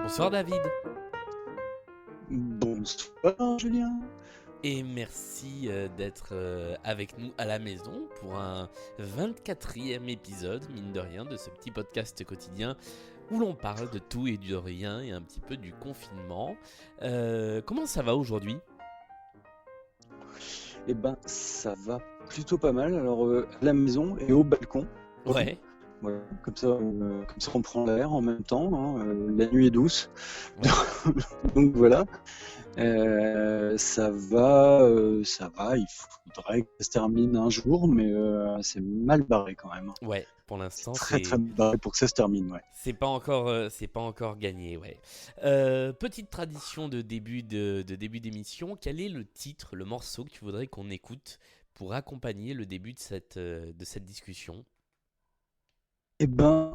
Bonsoir David, Bonsoir Julien. et merci d'être avec nous à la maison pour un 24e épisode, mine de rien, de ce petit podcast quotidien où l'on parle de tout et de rien et un petit peu du confinement. Comment ça va aujourd'hui? Eh ben ça va plutôt pas mal. Alors à la maison et au balcon. Ouais, Voilà, comme ça on prend l'air en même temps, hein, la nuit est douce. ouais, Donc voilà. Ça va. Il faudrait que ça se termine un jour, mais c'est mal barré quand même. ouais, pour C'est l'instant très très mal barré pour que ça se termine, ouais. c'est pas encore gagné, ouais. Petite tradition de début d'émission, quel est le titre, le morceau que tu voudrais qu'on écoute pour accompagner le début de cette discussion? Un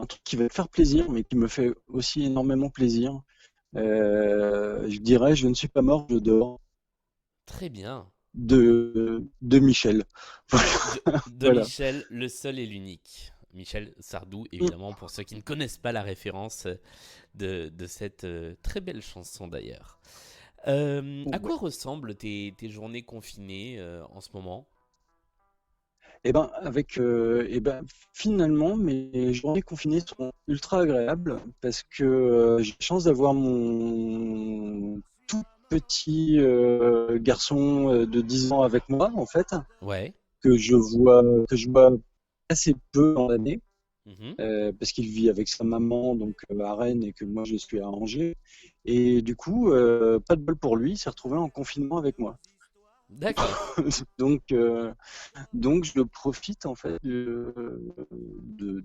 truc qui va te faire plaisir, mais qui me fait aussi énormément plaisir. Je dirais Je ne suis pas mort, je dors Très bien. de Michel. De Voilà. Michel, le seul et l'unique. Michel Sardou, évidemment, pour ceux qui ne connaissent pas la référence de cette très belle chanson d'ailleurs. À Ouais. quoi ressemblent tes journées confinées en ce moment? Finalement, mes journées confinées sont ultra agréables parce que j'ai la chance d'avoir mon tout petit garçon de 10 ans avec moi, en fait, Ouais. que je vois assez peu dans l'année. Mhm. Parce qu'il vit avec sa maman donc à Rennes et que moi je suis à Angers. Et du coup, pas de bol pour lui, il s'est retrouvé en confinement avec moi. D'accord. donc, euh, donc je profite en fait de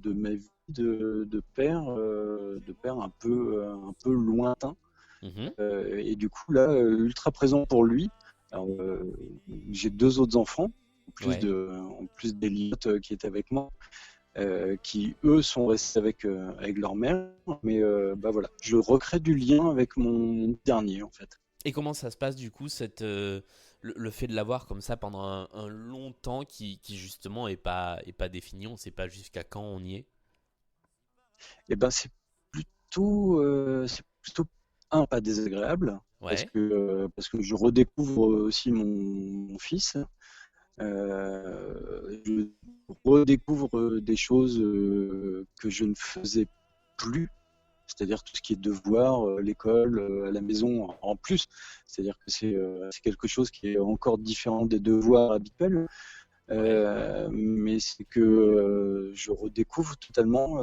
ma vie de père un peu lointain. Mhm. Et du coup là, ultra présent pour lui. Alors, j'ai deux autres enfants, Ouais. en plus d'Eliott qui est avec moi. Qui eux sont restés avec leur mère, mais voilà, je recrée du lien avec mon dernier en fait. Et comment ça se passe du coup, le fait de l'avoir comme ça pendant un long temps qui justement est pas défini, on sait pas jusqu'à quand on y est? Et ben c'est plutôt un pas désagréable Ouais. parce que je redécouvre aussi mon fils. Je redécouvre des choses que je ne faisais plus, c'est-à-dire tout ce qui est devoir, l'école, à la maison en plus. C'est-à-dire que c'est quelque chose qui est encore différent des devoirs habituels, Ouais. mais c'est que je redécouvre totalement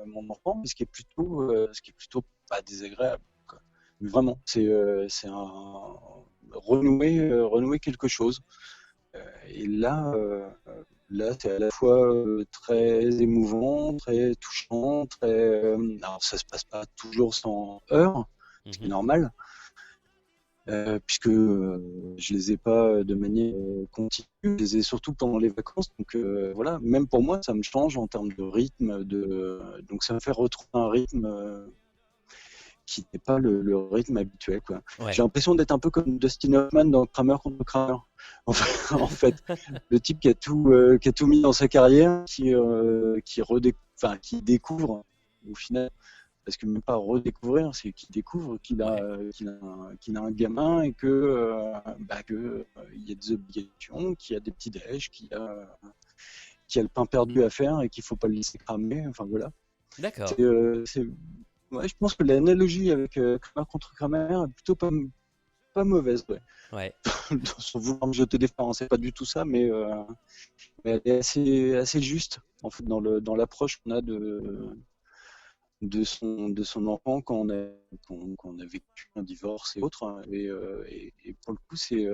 mon enfant, ce qui est plutôt pas désagréable, quoi. Mais vraiment, c'est un renouer quelque chose. Et là, c'est à la fois très émouvant, très touchant, alors ça se passe pas toujours sans heurts, ce qui est Mhm. normal, puisque je les ai pas de manière continue, je les ai surtout pendant les vacances. Donc voilà, même pour moi, ça me change en termes de rythme, donc ça me fait retrouver un rythme qui n'est pas le rythme habituel, quoi. J'ai Ouais. l'impression d'être un peu comme Dustin Hoffman dans Kramer contre Kramer. En fait, le type qui a tout mis dans sa carrière, qui découvre au final, parce que même pas redécouvrir, c'est qu'il découvre Ouais. qu'il a un gamin et que il y a des obligations, qu'il y a des petits déj, qu'il y a le pain perdu à faire et qu'il faut pas le laisser cramer. Enfin voilà. D'accord. Ouais, je pense que l'analogie avec Kramer contre Kramer est plutôt pas mauvaise, ouais. Ouais. Sans vouloir me jeter des fleurs, hein, c'est pas du tout ça, mais elle est assez juste en fait dans l'approche qu'on a de son enfant quand on a vécu un divorce et autres, hein. Et pour le coup, c'est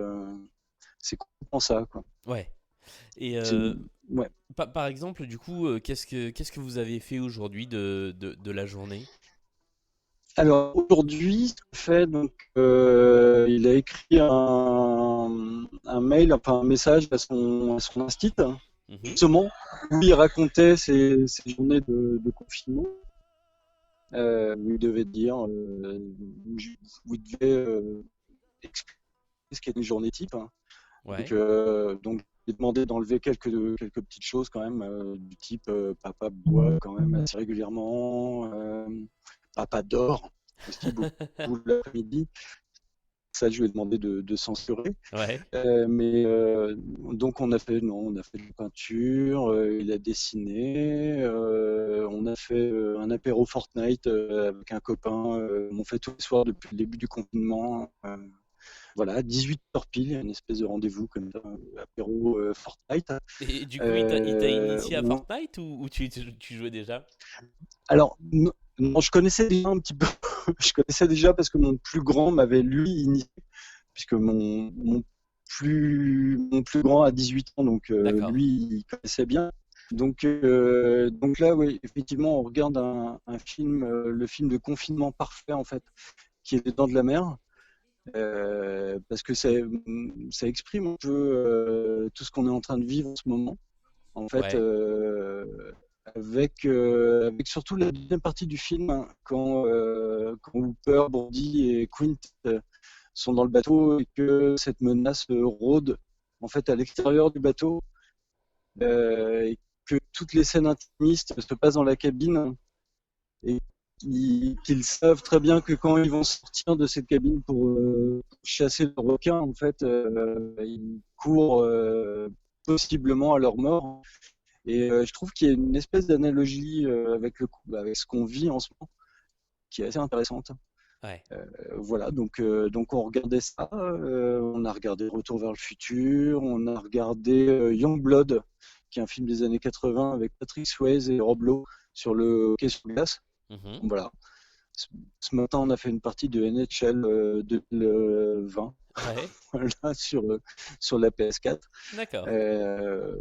complètement ça, quoi. Ouais. Et C'est, ouais. par exemple, du coup, qu'est-ce que vous avez fait aujourd'hui de la journée? Alors aujourd'hui, ce qu'on fait, donc, il a écrit un mail, enfin un message à son instit, hein, Mhm. justement, où il racontait ses journées de confinement, où il devait dire, où il devait expliquer ce qu'est une journée type, hein. Donc, Ouais. j'ai demandé d'enlever quelques petites choses quand même, du type papa boit quand même assez régulièrement. Papa dort aussi beaucoup l'après-midi. Ça, je lui ai demandé de censurer. Ouais. Mais donc on a fait de la peinture, il a dessiné, on a fait un apéro Fortnite avec un copain, on fait tous les soirs depuis le début du confinement. Voilà, 18h pile, une espèce de rendez-vous comme ça, apéro Fortnite. Et du coup, il t'a initié à On- Fortnite ou tu jouais déjà? Alors, non, je connaissais déjà un petit peu, je connaissais déjà parce que mon plus grand m'avait lui initié, puisque mon plus grand a 18 ans, donc D'accord. lui, il connaissait bien. Donc là, oui, effectivement, on regarde un film, le film de confinement parfait, en fait, qui est Les Dents de la Mer, parce que ça exprime un peu tout ce qu'on est en train de vivre en ce moment, en fait, Ouais. avec surtout la deuxième partie du film, hein, quand Hooper, Brody et Quint sont dans le bateau et que cette menace rôde en fait à l'extérieur du bateau, et que toutes les scènes intimistes se passent dans la cabine et qu'ils savent très bien que quand ils vont sortir de cette cabine pour chasser le requin, en fait, ils courent possiblement à leur mort. Et je trouve qu'il y a une espèce d'analogie avec ce qu'on vit en ce moment qui est assez intéressante. Ouais. Voilà, donc on regardait ça, on a regardé Retour vers le futur, on a regardé Youngblood, qui est un film des années 80 avec Patrick Swayze et Rob Lowe sur le hockey sur glace. Mhm. Voilà. Ce matin, on a fait une partie de NHL 2020 Ouais. voilà, sur la PS4. D'accord. Euh,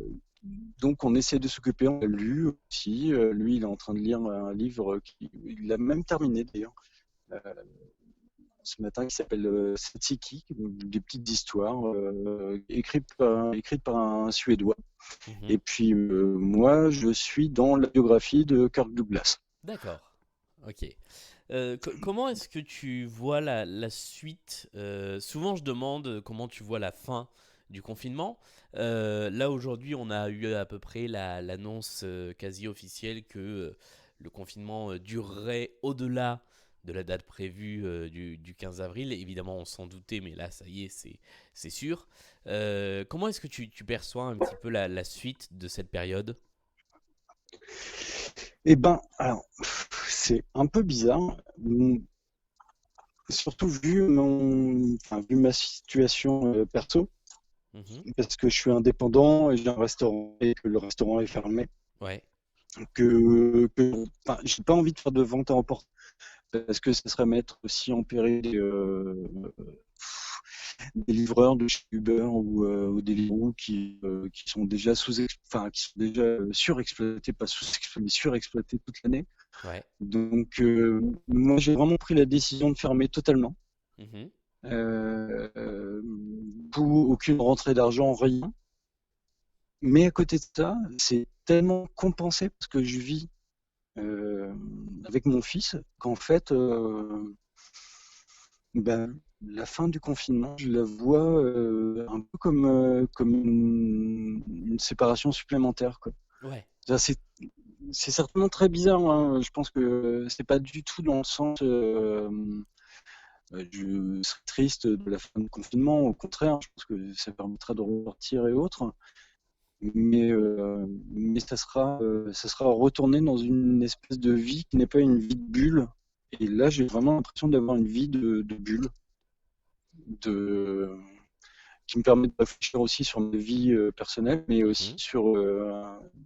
donc on essaie de s'occuper, on l'a lu aussi. Lui, il est en train de lire un livre il a même terminé d'ailleurs. Euh, Ce matin qui s'appelle Satsiki, des petites histoires écrites par un Suédois. Mhm. Et puis moi, je suis dans la biographie de Kirk Douglas. D'accord. Ok. Comment est-ce que tu vois la suite? Souvent, je demande comment tu vois la fin du confinement. Là, aujourd'hui, on a eu à peu près l'annonce quasi officielle que le confinement durerait au-delà de la date prévue du 15 avril. Évidemment, on s'en doutait, mais là, ça y est, c'est sûr. Comment est-ce que tu perçois un petit peu la suite de cette période? Eh ben, alors, c'est un peu bizarre, surtout vu ma situation perso, Mhm. parce que je suis indépendant et j'ai un restaurant et que le restaurant est fermé, Ouais, enfin, j'ai pas envie de faire de vente à emporter parce que ça serait mettre aussi en péril des livreurs de chez Uber ou Deliveroo qui sont déjà qui sont déjà surexploités, pas sous-exploités, mais surexploités toute l'année. ouais. Donc, moi, j'ai vraiment pris la décision de fermer totalement. Mhm. Euh, pour aucune rentrée d'argent, rien. Mais à côté de ça, c'est tellement compensé parce que je vis euh, avec mon fils qu'en fait, ben, la fin du confinement, je la vois un peu comme une séparation supplémentaire, quoi. Ouais. Ça, c'est certainement très bizarre, hein. Je pense que c'est pas du tout dans le sens je serais triste de la fin du confinement. Au contraire, je pense que ça permettra de repartir et autres. Mais ça sera retourner dans une espèce de vie qui n'est pas une vie de bulle. Et là, j'ai vraiment l'impression d'avoir une vie de bulle, de, qui me permet de réfléchir aussi sur ma vie personnelle, mais aussi Mhm. sur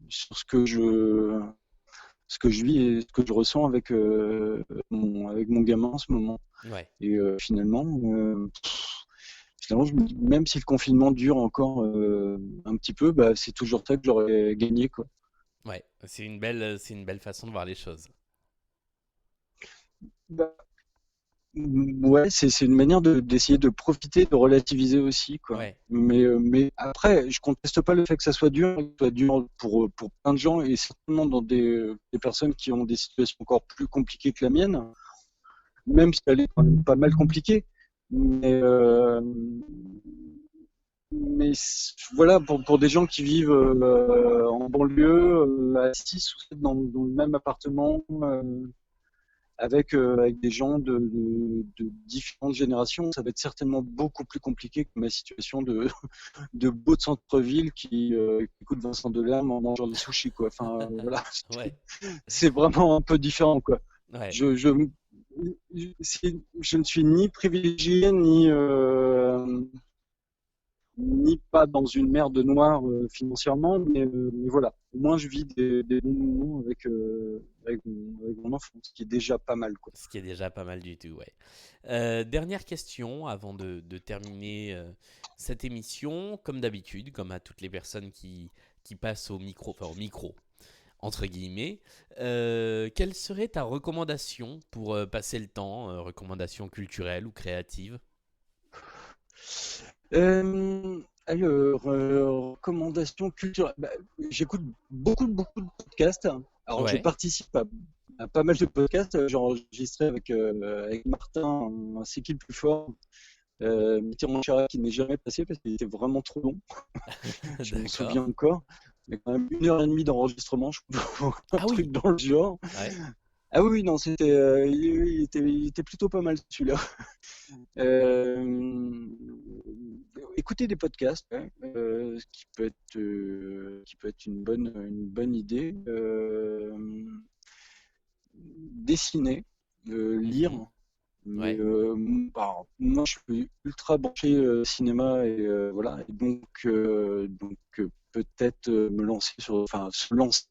ce que je vis et ce que je ressens avec mon gamin en ce moment. Ouais. Et finalement, je me dis, même si le confinement dure encore un petit peu, bah, c'est toujours ça que j'aurais gagné, quoi. Ouais, c'est une belle façon de voir les choses. Bah, ouais, c'est une manière d'essayer de profiter, de relativiser aussi, quoi. Ouais, Mais après, je conteste pas le fait que ça soit dur, que ça soit dur pour plein de gens et certainement dans des personnes qui ont des situations encore plus compliquées que la mienne, même si elle est quand même pas mal compliquée. Mais voilà, pour des gens qui vivent en banlieue, à 6 ou 7 dans le même appartement, avec des gens de différentes générations, ça va être certainement beaucoup plus compliqué que ma situation de beau de centre-ville qui écoute Vincent Delerme en mangeant des sushis, quoi. Enfin, voilà, Ouais, c'est vraiment un peu différent, quoi. ouais. Je, je, je ne suis ni privilégié ni pas dans une mer de noir financièrement, mais voilà. Au moins, je vis des bons moments avec mon enfant, ce qui est déjà pas mal, quoi. Ce qui est déjà pas mal du tout, ouais. Dernière question avant de terminer cette émission. Comme d'habitude, comme à toutes les personnes qui passent au micro, enfin au micro, entre guillemets, quelle serait ta recommandation pour passer le temps, recommandation culturelle ou créative? Recommandations culturelles. Bah, j'écoute beaucoup de podcasts. Alors, je Ouais, participe à pas mal de podcasts. J'ai enregistré avec Martin un C'est qui le plus fort, Mitterrand-Chirac qui n'est jamais passé parce qu'il était vraiment trop long. Je m'en souviens d'accord. encore. Mais quand même 1 heure et demie d'enregistrement, je crois, un Ah oui, truc dans le genre. ouais. Ah oui, non, il était plutôt pas mal celui-là. Euh, Écouter des podcasts, ouais, qui peut être une bonne idée. Dessiner, lire, Mhm, mais ouais, alors, moi je suis ultra branché cinéma et voilà, et donc peut-être me lancer enfin se lancer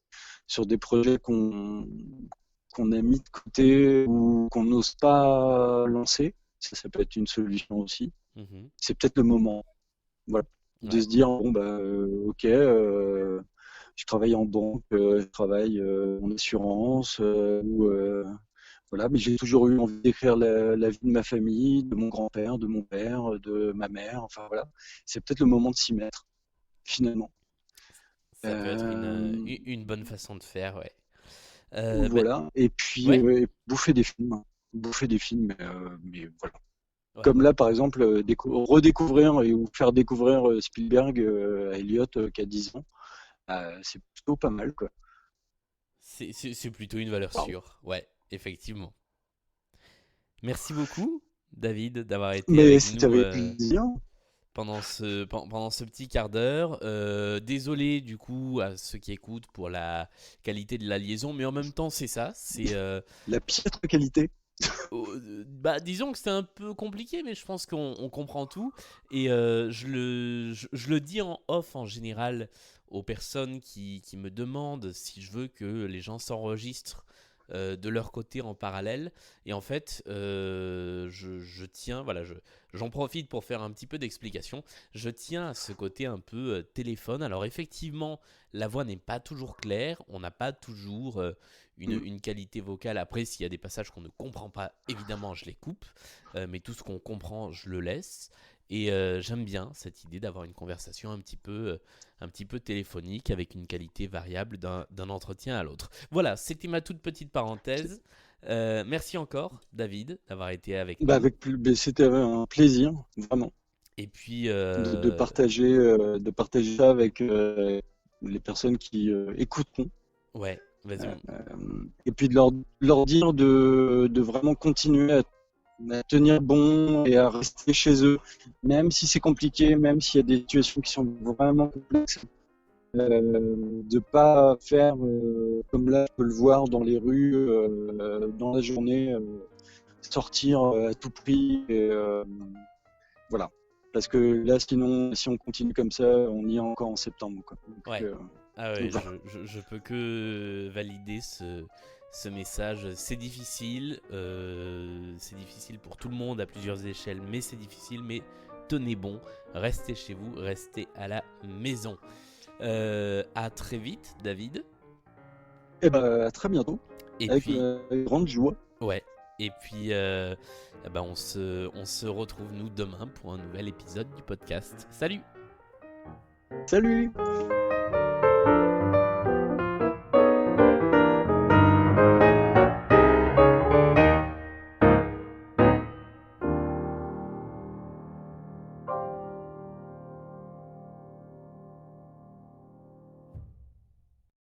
sur des projets qu'on a mis de côté ou qu'on n'ose pas lancer. Ça peut être une solution aussi. mhm, C'est peut-être le moment, voilà, de ouais. se dire bon bah ok, je travaille en banque, je travaille en assurance ou voilà, mais j'ai toujours eu envie d'écrire la vie de ma famille, de mon grand-père, de mon père, de ma mère. Enfin voilà, c'est peut-être le moment de s'y mettre finalement. Ça peut être Euh, une bonne façon de faire, ouais. Ben, voilà, et puis ouais, bouffer des films, mais voilà. ouais. Comme là, par exemple, redécouvrir ou faire découvrir Spielberg à Elliot qui a 10 ans, c'est plutôt pas mal, quoi. C'est plutôt une valeur Waouh. sûre, ouais, effectivement. Merci beaucoup, David, d'avoir été Mais avec c'était nous avec plaisir. pendant ce petit quart d'heure. Désolé du coup à ceux qui écoutent pour la qualité de la liaison, mais en même temps c'est ça. La piètre qualité. Bah, disons que c'était un peu compliqué, mais je pense qu'on comprend tout. Et je le dis en off en général aux personnes qui me demandent si je veux que les gens s'enregistrent de leur côté en parallèle. Et en fait, je tiens, voilà, j'en profite pour faire un petit peu d'explication. Je tiens à ce côté un peu téléphone. Alors effectivement, la voix n'est pas toujours claire, on n'a pas toujours Mm. une qualité vocale. Après, s'il y a des passages qu'on ne comprend pas, évidemment, je les coupe. Mais tout ce qu'on comprend, je le laisse. Et j'aime bien cette idée d'avoir une conversation un petit peu téléphonique avec une qualité variable d'un entretien à l'autre. Voilà, c'était ma toute petite parenthèse. Merci encore, David, d'avoir été avec Bah nous. mais c'était un plaisir, vraiment, Et puis, de partager ça avec les personnes qui écouteront. ouais, vas-y. Et puis de leur dire de vraiment continuer à tenir bon et à rester chez eux, même si c'est compliqué, même s'il y a des situations qui sont vraiment complexes. De pas faire comme là je peux le voir dans les rues dans la journée, sortir à tout prix et voilà, parce que là sinon si on continue comme ça on y est encore en septembre, quoi. Ouais. Ah ouais, Voilà. je peux que valider ce message. C'est difficile pour tout le monde à plusieurs échelles, mais c'est difficile. Mais tenez bon, restez chez vous, restez à la maison. À très vite, David. Et ben à très bientôt, Et puis, avec grande joie. ouais. Et puis, bah on se retrouve nous demain pour un nouvel épisode du podcast. Salut! Salut.